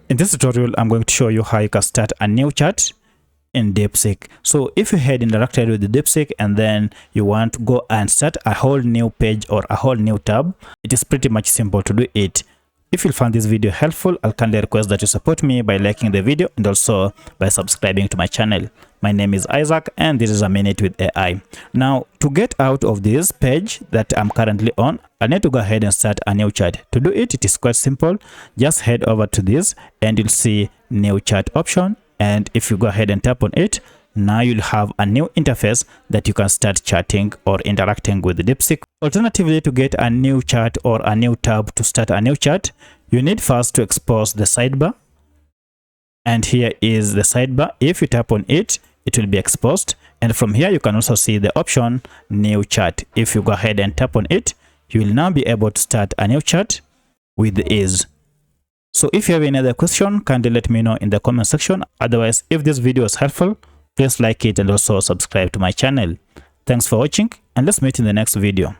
In this tutorial, I'm going to show you how you can start a new chat in Deepseek. So if you had interacted with the Deepseek and then you want to go and start a whole new page or a whole new tab, it is pretty much simple to do it. If you found this video helpful, I'll kindly request that you support me by liking the video and also by subscribing to my channel. My name is Isaac and this is A Minute with AI. Now, to get out of this page that I'm currently on, I need to go ahead and start a new chat. To do it, it is quite simple. Just head over to this and you'll see new chat option. And if you go ahead and tap on it, now you'll have a new interface that you can start chatting or interacting with the Deepseek. Alternatively, to get a new chat or a new tab to start a new chat, you need first to expose the sidebar. And here is the sidebar. If you tap on it, it will be exposed. And from here, you can also see the option new chat. If you go ahead and tap on it, you will now be able to start a new chat with ease. So if you have any other question, kindly let me know in the comment section. Otherwise, if this video is helpful, please like it and also subscribe to my channel. Thanks for watching and let's meet in the next video.